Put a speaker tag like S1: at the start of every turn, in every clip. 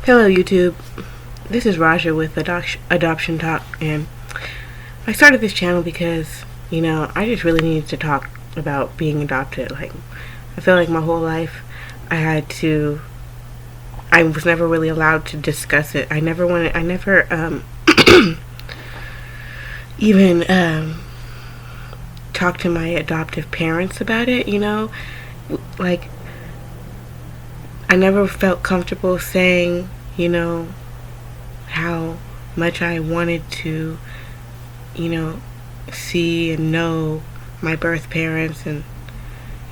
S1: Hello YouTube, this is Raja with Adoption Talk, and I started this channel because, I just really needed to talk about being adopted. I feel like my whole life I was never really allowed to discuss it. I never even talked to my adoptive parents about it, like, I never felt comfortable saying, how much I wanted to, see and know my birth parents, and,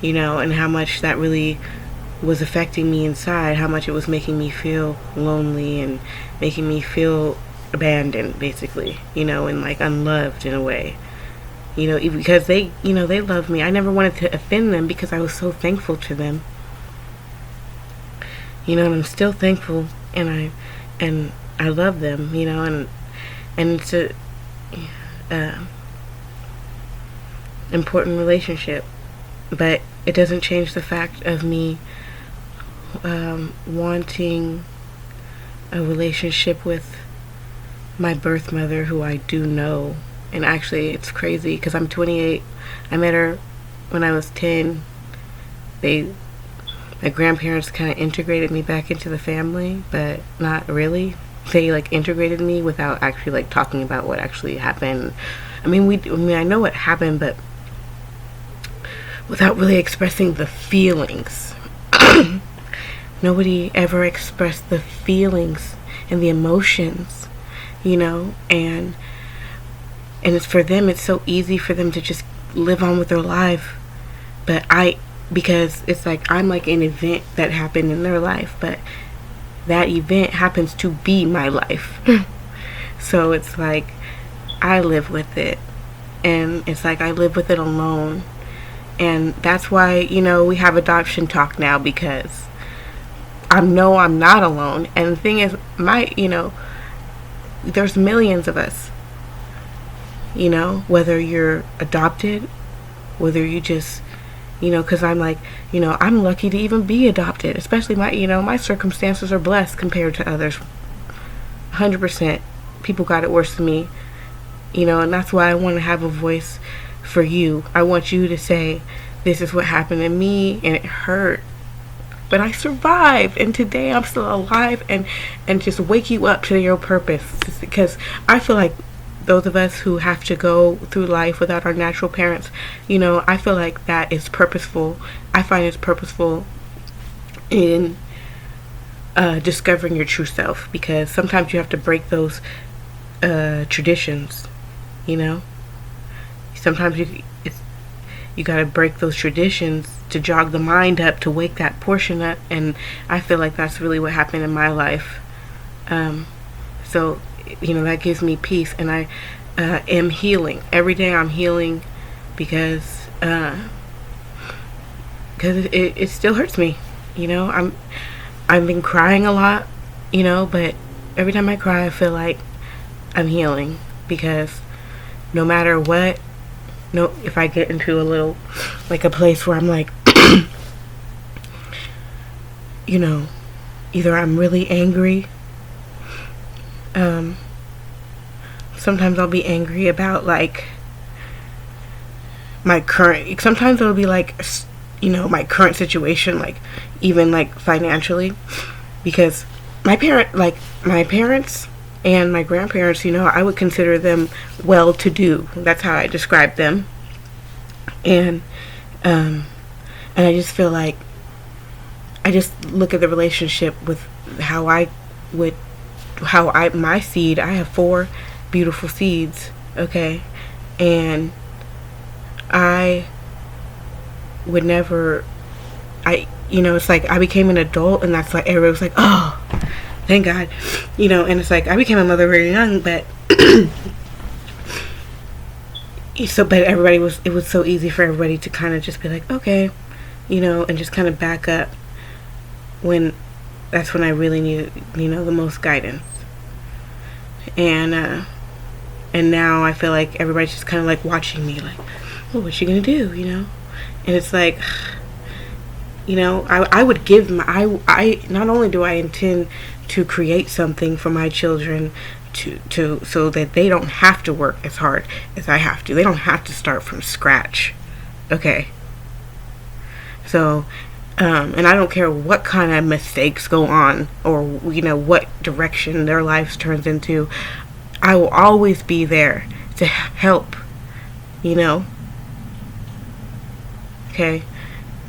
S1: and how much that really was affecting me inside, how much it was making me feel lonely and making me feel abandoned, basically, and like unloved in a way, because they loved me. I never wanted to offend them because I was so thankful to them. And I'm still thankful, and I love them, and it's a important relationship, but it doesn't change the fact of me wanting a relationship with my birth mother, who I do know. And actually, it's crazy because I'm 28. I met her when I was 10. My grandparents kind of integrated me back into the family, but not really. They integrated me without actually talking about what actually happened. I know what happened, but without really expressing the feelings. Nobody ever expressed the feelings and the emotions, and it's for them. It's so easy for them to just live on with their life, because it's I'm like an event that happened in their life, but that event happens to be my life. So it's I live with it, and it's I live with it alone. And that's why, we have adoption talk now, because I'm not alone. And the thing is, there's millions of us, whether you're adopted, whether you just, because I'm I'm lucky to even be adopted. Especially my circumstances are blessed compared to others. 100%. People got it worse than me. And that's why I want to have a voice for you. I want you to say, this is what happened to me, and it hurt, but I survived, and today I'm still alive, and just wake you up to your purpose. Because I feel like those of us who have to go through life without our natural parents, I feel like that is purposeful. I find it's purposeful in discovering your true self, because sometimes you have to break those traditions. Sometimes you gotta break those traditions to jog the mind up, to wake that portion up, and I feel like that's really what happened in my life. So that gives me peace, and I am healing. Every day I'm healing, because it still hurts me. I've been crying a lot, but every time I cry I feel like I'm healing, because no matter what, if I get into a little, a place where I'm either I'm really angry. Sometimes I'll be angry about my current, sometimes it'll be my current situation, even financially, because my parents and my grandparents, I would consider them well-to-do. That's how I describe them. And I just feel I just look at the relationship with my seed. I have 4 beautiful seeds, okay? And I would never, it's I became an adult, and that's everybody was oh, thank God, and it's I became a mother very young, but but it was so easy for everybody to kind of just be okay, and just kind of back up, when that's when I really needed, the most guidance. And now I feel everybody's just kind of watching me, oh, what's she gonna do, and it's I would give I not only do I intend to create something for my children to so that they don't have to work as hard as I have to. They don't have to start from scratch. Okay. So, and I don't care what kind of mistakes go on or, what direction their lives turns into. I will always be there to help, okay?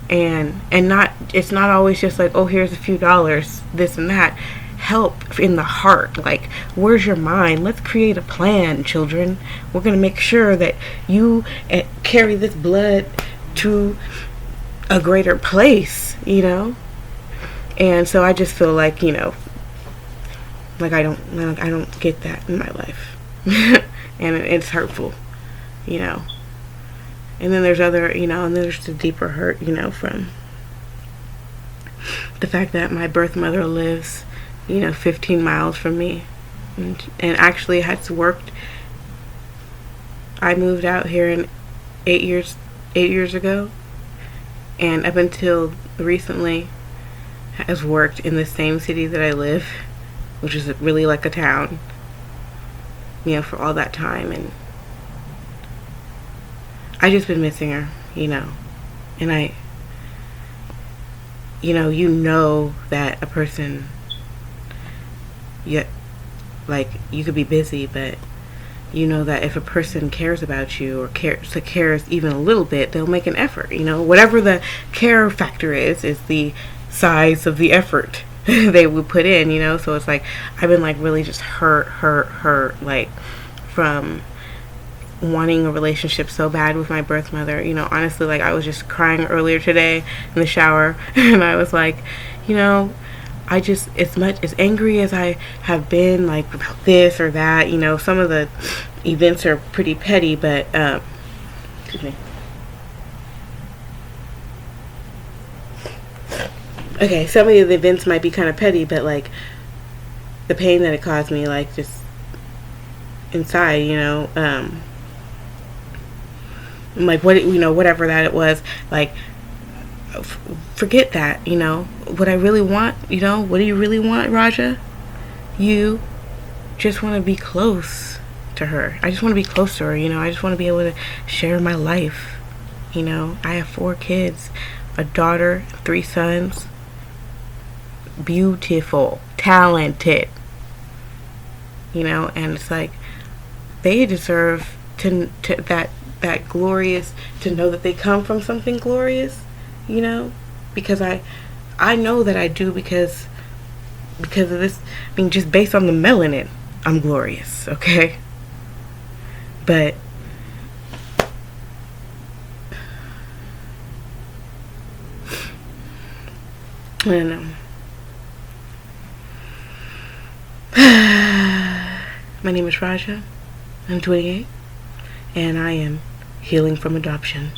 S1: And not, it's not always just like, oh, here's a few dollars, this and that. Help in the heart. Like, where's your mind? Let's create a plan, children. We're going to make sure that you carry this blood to a greater place, And so I just feel like, like I don't get that in my life. And it's hurtful, And then there's other, and then there's the deeper hurt, from the fact that my birth mother lives, 15 miles from me, and actually has worked. I moved out here in 8 years ago, and up until recently has worked in the same city that I live, which is really like a town, for all that time. And I just been missing her, and I, that a person, like, you could be busy, but that if a person cares about you or cares even a little bit, they'll make an effort. Whatever the care factor is the size of the effort they would put in. So it's like I've been like really just hurt, like from wanting a relationship so bad with my birth mother. Honestly, like I was just crying earlier today in the shower, and I was like, I just, as angry as I have been, like, about this or that, some of the events are pretty petty, but, excuse me. Okay, some of the events might be kind of petty, but, like, the pain that it caused me, like, just inside, like, whatever that it was, like, forget that, what I really want, what do you really want, Raja? You just want to be close to her. I just want to be close to her, I just want to be able to share my life, I have 4 kids, a daughter, 3 sons, beautiful, talented, and it's like, they deserve to that glorious, to know that they come from something glorious, because I know that I do because of this. I mean, just based on the melanin, I'm glorious, okay? But I don't know. My name is Raja. I'm 28, and I am healing from adoption.